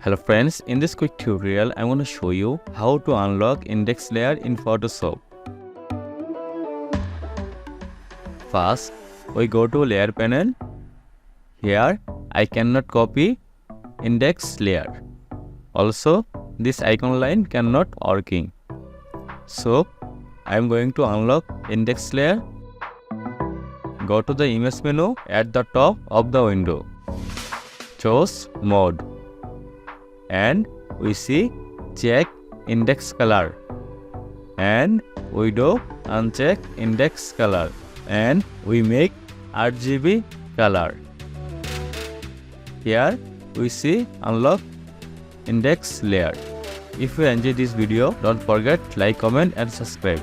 Hello friends, in this quick tutorial I'm going to show you how to unlock index layer in Photoshop. First, we go to layer panel. Here I cannot copy index layer. Also, this icon line cannot working. So I am going to unlock index layer. Go to the image menu at the top of the window. Choose mode. And we see check index color, and we do uncheck index color, and we make RGB color. Here we see unlock index layer. If you enjoyed this video, don't forget like, comment and subscribe.